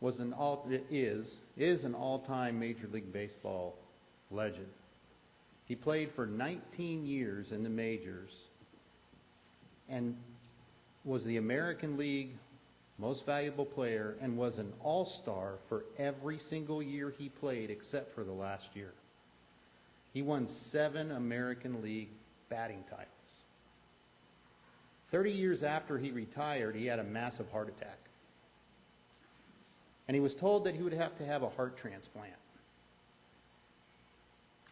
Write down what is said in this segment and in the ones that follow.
is an all-time Major League Baseball legend. He played for 19 years in the majors and was the American League Most Valuable Player and was an all-star for every single year he played except for the last year. He won 7 American League batting titles. 30 years after he retired, he had a massive heart attack. And he was told that he would have to have a heart transplant.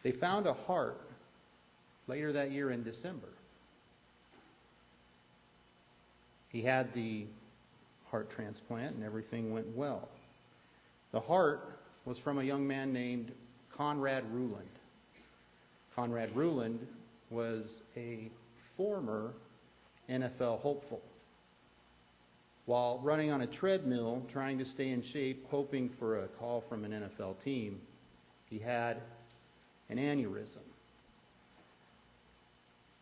They found a heart later that year in December. He had the heart transplant and everything went well. The heart was from a young man named Conrad Ruland. Conrad Ruland was a former NFL hopeful. While running on a treadmill, trying to stay in shape, hoping for a call from an NFL team, he had an aneurysm.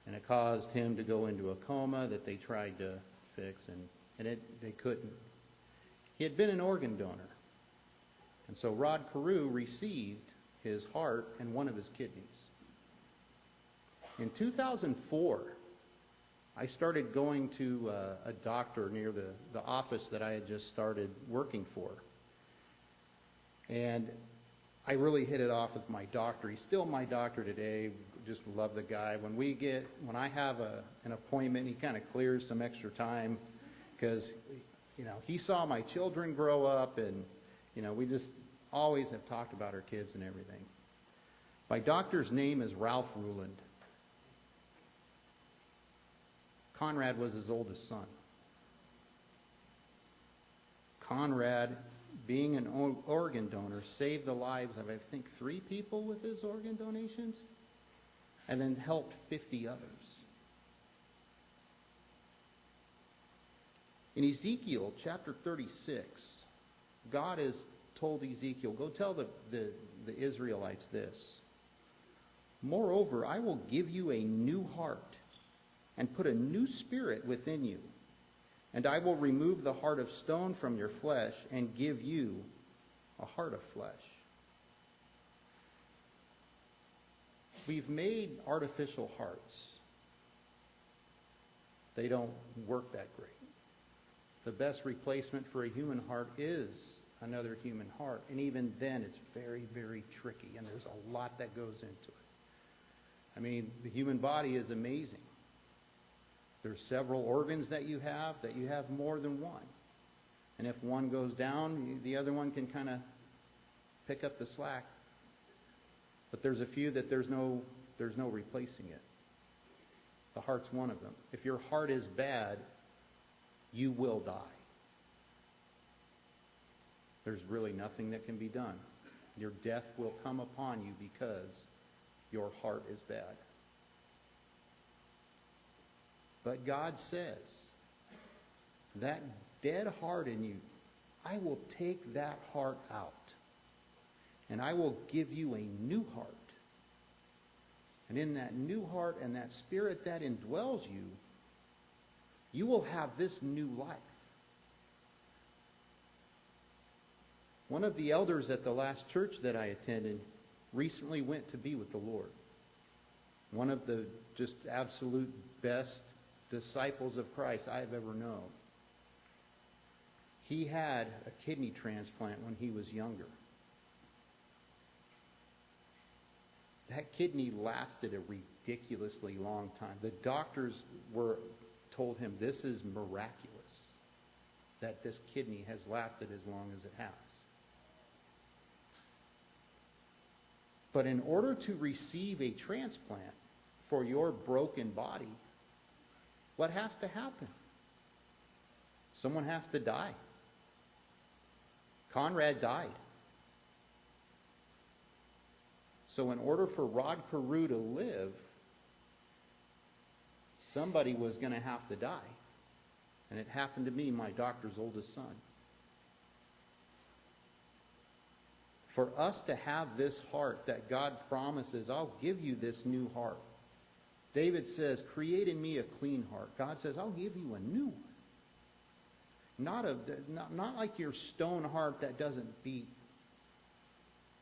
And it caused him to go into a coma that they tried to fix, and they couldn't. He had been an organ donor. And so Rod Carew received his heart and one of his kidneys. In 2004, I started going to a doctor near the office that I had just started working for. And I really hit it off with my doctor. He's still my doctor today. Just love the guy. When I have an appointment, he kind of clears some extra time because, he saw my children grow up, and, we just always have talked about our kids and everything. My doctor's name is Ralph Ruland. Conrad was his oldest son. Conrad, being an organ donor, saved the lives of, I think, 3 people with his organ donations, and then helped 50 others. In Ezekiel chapter 36, God has told Ezekiel, go tell the Israelites this. Moreover, I will give you a new heart and put a new spirit within you. And I will remove the heart of stone from your flesh and give you a heart of flesh. We've made artificial hearts. They don't work that great. The best replacement for a human heart is another human heart. And even then, it's very, very tricky. And there's a lot that goes into it. The human body is amazing. There's several organs that you have more than one. And if one goes down, the other one can kind of pick up the slack. But there's a few that there's no replacing it. The heart's one of them. If your heart is bad, you will die. There's really nothing that can be done. Your death will come upon you because your heart is bad. But God says, that dead heart in you, I will take that heart out, and I will give you a new heart. And in that new heart and that spirit that indwells you, you will have this new life. One of the elders at the last church that I attended recently went to be with the Lord. One of the just absolute best disciples of Christ I've ever known. He had a kidney transplant when he was younger. That kidney lasted a ridiculously long time. The doctors told him this is miraculous that this kidney has lasted as long as it has. But in order to receive a transplant for your broken body, what has to happen? Someone has to die. Conrad died. So in order for Rod Carew to live, somebody was going to have to die. And it happened to be my doctor's oldest son. For us to have this heart that God promises, I'll give you this new heart. David says, create in me a clean heart. God says, I'll give you a new one. Not like your stone heart that doesn't beat,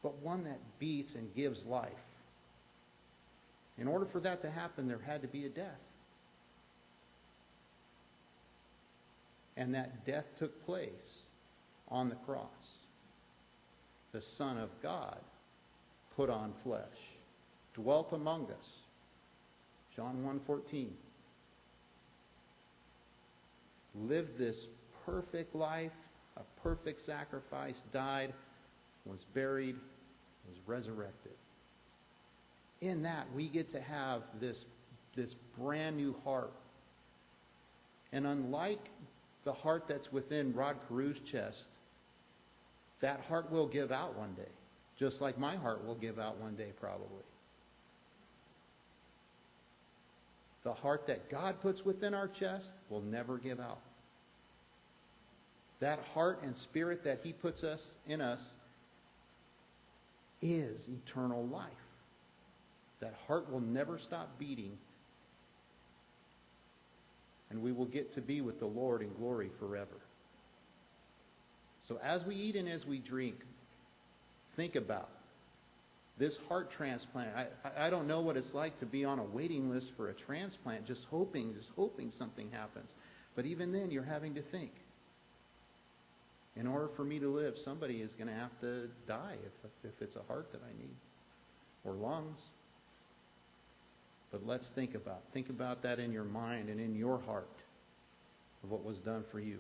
but one that beats and gives life. In order for that to happen, there had to be a death. And that death took place on the cross. The Son of God put on flesh, dwelt among us. John 1:14. Lived this perfect life, a perfect sacrifice, died, was buried, was resurrected. In that, we get to have this brand new heart. And unlike the heart that's within Rod Carew's chest, that heart will give out one day, just like my heart will give out one day probably. The heart that God puts within our chest will never give out. That heart and spirit that he puts in us is eternal life. That heart will never stop beating, and we will get to be with the Lord in glory forever. So as we eat and as we drink, think about this heart transplant. I don't know what it's like to be on a waiting list for a transplant, just hoping something happens. But even then, you're having to think. In order for me to live, somebody is going to have to die if it's a heart that I need, or lungs. But let's think about that in your mind and in your heart of what was done for you.